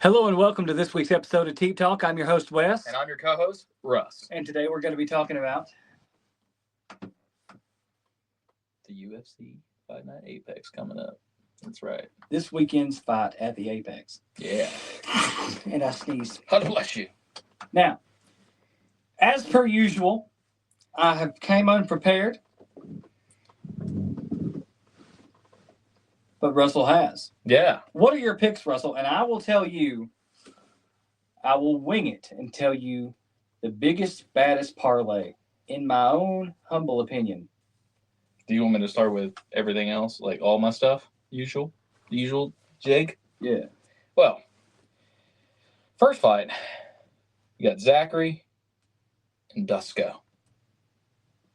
Hello and welcome to this week's episode of Teep Talk. I'm your host, Wes. And I'm your co-host, Russ. And today we're going to be talking about The UFC Fight Night Apex coming up. That's right. this weekend's fight at the Apex. Yeah. And I sneezed. God bless you. Now, as per usual, I have came unprepared, but Russell has. Yeah. What are your picks, Russell? And I will tell you, I will wing it and tell you the biggest, baddest parlay, in my own humble opinion. Do you want me to start with everything else? Like all my stuff? The usual jig? Yeah. Well, first fight, you got Zachary and Dusko.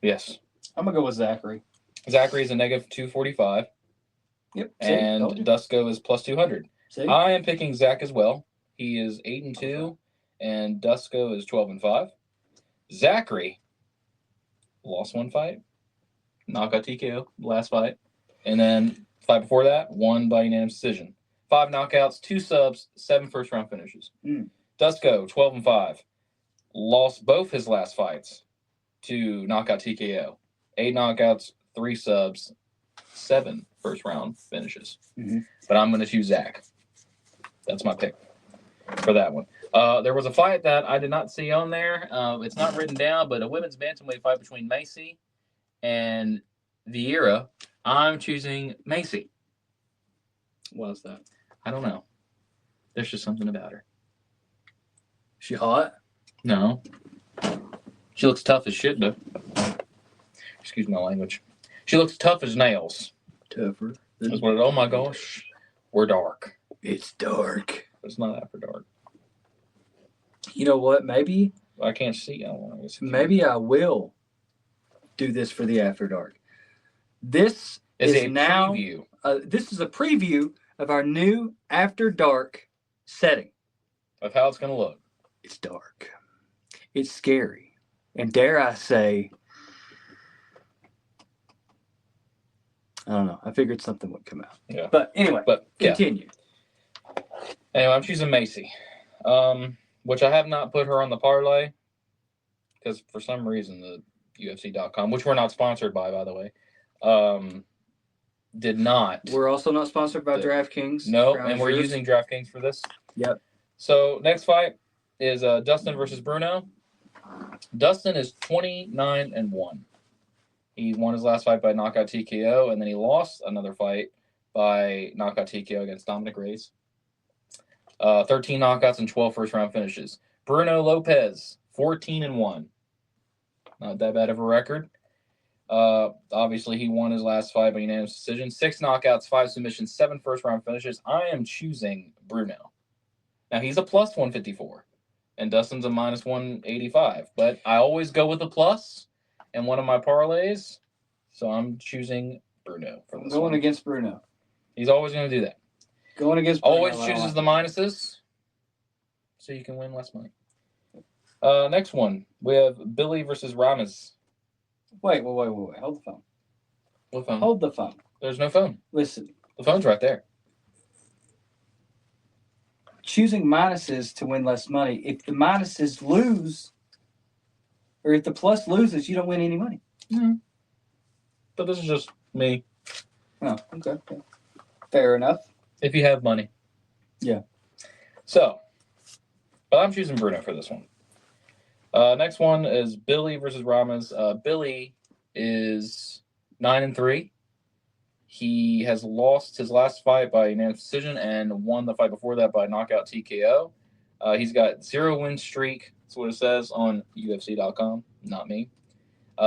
Yes. I'm going to go with Zachary. Zachary is a negative 245. Yep. And Dusko is plus 200. See? I am picking Zach as well. He is 8-2, and Dusko is 12-5. Zachary lost one fight, knockout TKO, last fight, and then fight before that, won by unanimous decision. 5 knockouts, 2 subs, 7 first-round finishes. Dusko, 12-5, lost both his last fights to knockout TKO. 8 knockouts, 3 subs, 7 first-round finishes. But I'm going to choose Zach. That's my pick for that one. There was a fight that I did not see on there. It's not written down, but a women's bantamweight fight between Macy and Vieira. I'm choosing Macy. Why is that? I don't know. There's just something about her. She hot? No. She looks tough as shit, though. Excuse my language. She looks tough as nails. Tougher. That's what oh my gosh. We're dark. It's dark. It's not after dark. You know what? Maybe I can't see. maybe I will do this for the After Dark. This is a now preview. This is a preview of our new After Dark setting. Of how it's going to look. It's dark. It's scary. And dare I say, I don't know. I figured something would come out. Yeah. But anyway, continue. Anyway, I'm choosing Macy. Which I have not put her on the parlay. Because for some reason, the UFC.com, which we're not sponsored by the way, did not. We're also not sponsored by DraftKings. No, and we're using DraftKings for this. Yep. So next fight is Dustin versus Bruno. Dustin is 29-1. He won his last fight by knockout TKO, and then he lost another fight by knockout TKO against Dominic Reyes. 13 knockouts and 12 first-round finishes. Bruno Lopez, 14-1. Not that bad of a record. Obviously, he won his last fight by unanimous decision. 6 knockouts, 5 submissions, 7 first-round finishes. I am choosing Bruno. Now, he's a plus 154, and Dustin's a minus 185. But I always go with a plus in one of my parlays, so I'm choosing Bruno for this one. Going against Bruno. He's always going to do that. Going against Bruno. Always chooses the minuses, so you can win less money. Next one, we have Billy versus Ramos. Wait. Hold the phone. What phone? Hold the phone. There's no phone. Listen. The phone's right there. Choosing minuses to win less money. If the minuses lose, or if the plus loses, you don't win any money. But this is just me. Oh, okay. Fair enough. If you have money. Yeah. So, but I'm choosing Bruno for this one. Next one is Billy versus Ramos. Billy is 9-3. He has lost his last fight by unanimous decision and won the fight before that by knockout TKO. He's got 0 win streak. That's what it says on UFC.com. Not me.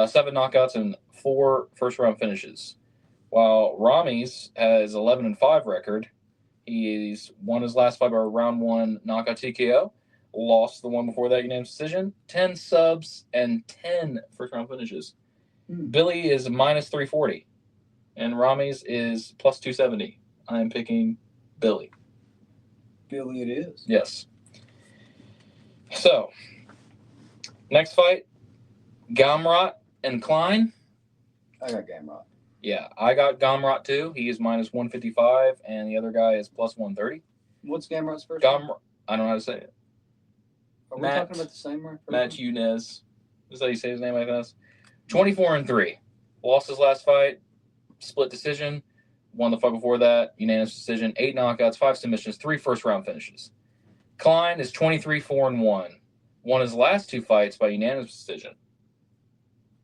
7 knockouts and 4 first-round finishes. While Rami's has 11-5 record, he's won his last fight by round 1 knockout TKO, lost the one before that unanimous decision, 10 subs, and 10 first-round finishes. Billy is minus 340, and Rami's is plus 270. I am picking Billy. Billy it is. Yes. So, next fight, Gamrot and Klein. I got Gamrot. Yeah, I got Gamrot too. He is minus 155, and the other guy is plus 130. What's Gamrot's first name? I don't know how to say it. Are Matt- we talking about the same one? Matt Yunez. Is that how you say his name, I guess? 24-3. Lost his last fight. Split decision. Won the fight before that. Unanimous decision. 8 knockouts, 5 submissions, 3 first-round finishes. Klein is 23-4-1. Won his last 2 fights by unanimous decision.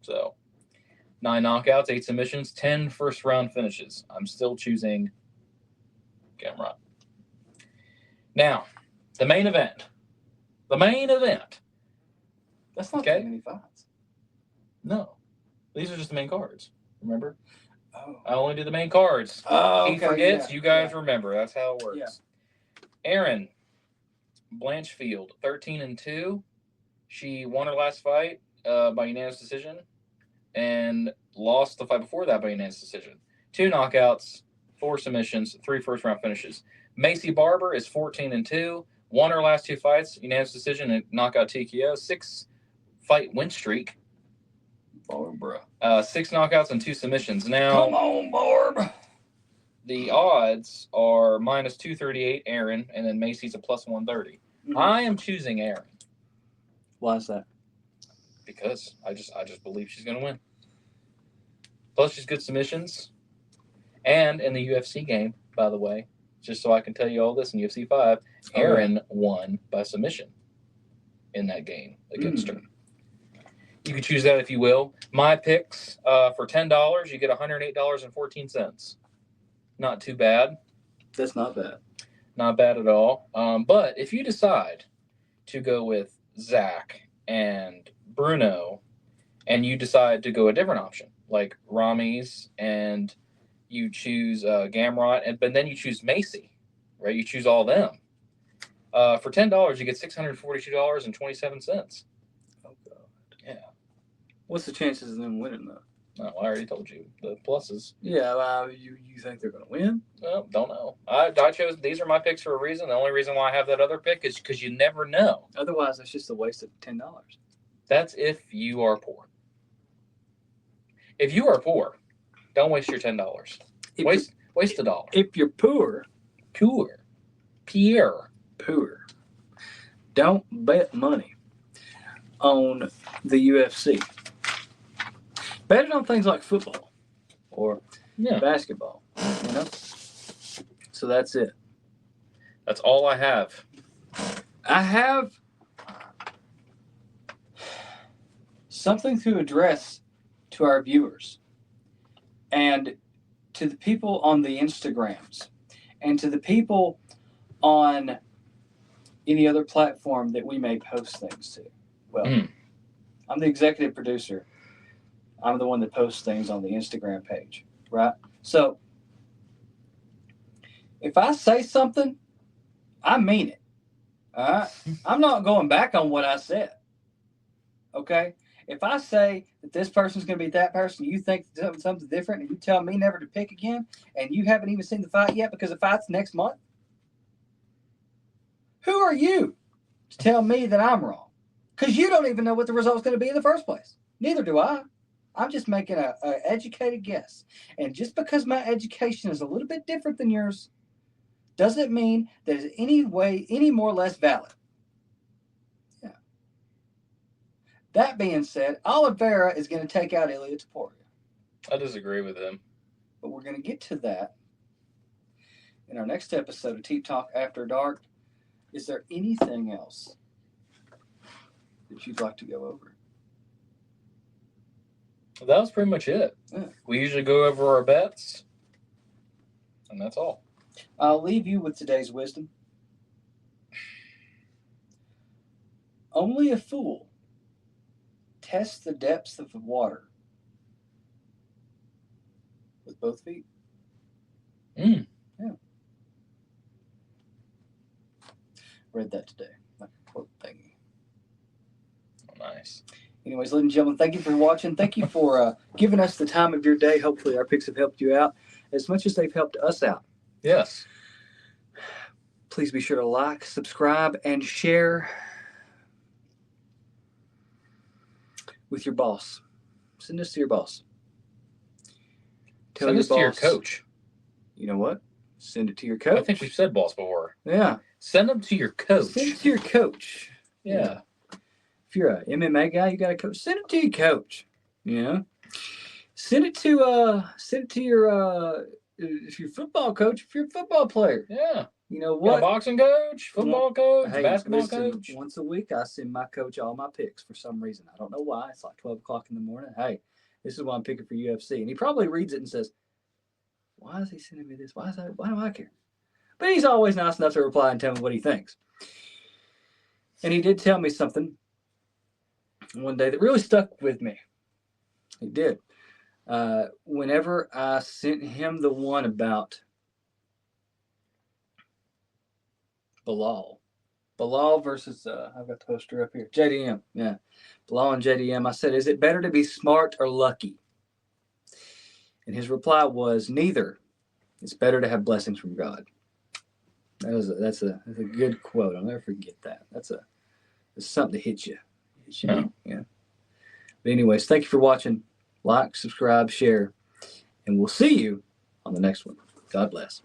So, 9 knockouts, 8 submissions, 10 first-round finishes. I'm still choosing Gamrot. Now, the main event. The main event. That's not Okay. that many fights. No. These are just the main cards. Remember? Oh. I only do the main cards. Oh, He okay, forgets, yeah, you guys remember. That's how it works. Yeah. Erin Blanchfield, 13-2. She won her last fight by unanimous decision and lost the fight before that by unanimous decision. 2 knockouts, 4 submissions, 3 first-round finishes. Macy Barber is 14-2. Won her last 2 fights, unanimous decision and knockout TKO. 6-fight win streak. Barbara. 6 knockouts and 2 submissions. Now, Come on, Barb. the odds are -238 Erin, and then Macy's a +130. Mm-hmm. I am choosing Erin. Why is that? Because I just believe she's going to win. Plus, she's good submissions. And in the UFC game, by the way, just so I can tell you all this, in UFC 5, Erin won by submission in that game against her. You can choose that if you will. My picks, for $10, you get $108.14. Not too bad. That's not bad. Not bad at all. But if you decide to go with Zach and Bruno, and you decide to go a different option, like Rami's, and you choose Gamrot, but then you choose Macy, right? You choose all them. For $10, you get $642.27. Oh, God. Yeah. What's the chances of them winning, though? Oh, I already told you the pluses. Yeah, you think they're going to win? Well, don't know. I chose, these are my picks for a reason. The only reason why I have that other pick is because you never know. Otherwise, it's just a waste of $10. That's if you are poor. If you are poor, don't waste your $10. Waste $1. If you're poor, don't bet money on the UFC. Bet it on things like football or basketball, you know? So that's it. That's all I have. I have something to address to our viewers and to the people on the Instagrams and to the people on any other platform that we may post things to. Well, I'm the executive producer. I'm the one that posts things on the Instagram page, right? So if I say something, I mean it. All right? I'm not going back on what I said. Okay? If I say that this person's going to be that person, you think something different, and you tell me never to pick again, and you haven't even seen the fight yet because the fight's next month, who are you to tell me that I'm wrong? Because you don't even know what the result's going to be in the first place. Neither do I. I'm just making an educated guess. And just because my education is a little bit different than yours doesn't mean that it's any more or less valid. Yeah. That being said, Oliveira is going to take out Ilia Topuria. I disagree with him. But we're going to get to that in our next episode of Teep Talk After Dark. Is there anything else that you'd like to go over? That was pretty much it. Yeah. We usually go over our bets, and that's all. I'll leave you with today's wisdom. Only a fool tests the depths of the water with both feet. Yeah. Read that today. Like a quote thing. Oh, nice. Anyways, ladies and gentlemen, thank you for watching. Thank you for giving us the time of your day. Hopefully our picks have helped you out as much as they've helped us out. Yes. Please be sure to like, subscribe, and share with your boss. Send this to your boss. Send this to your coach. You know what? Send it to your coach. I think we've said boss before. Yeah. Send them to your coach. Send it to your coach. Yeah. If you're a MMA guy, you got a coach. Send it to your coach. You know. Send it to your if you're a football coach, if you're a football player. Yeah. You know Got a what? boxing coach, football coach, Hey, basketball listen, coach. once a week, I send my coach all my picks for some reason. I don't know why. It's like 12 o'clock in the morning. Hey, this is what I'm picking for UFC. And he probably reads it and says, why is he sending me this? Why do I care? But he's always nice enough to reply and tell me what he thinks. And he did tell me something one day that really stuck with me. He did. Whenever I sent him the one about Bilal versus, I've got the poster up here, JDM. Yeah. Bilal and JDM. I said, is it better to be smart or lucky? And his reply was, neither. It's better to have blessings from God. That's a good quote. I'll never forget that. That's something to hit you. Yeah. But anyways, thank you for watching. Like, subscribe, share, and we'll see you on the next one. God bless.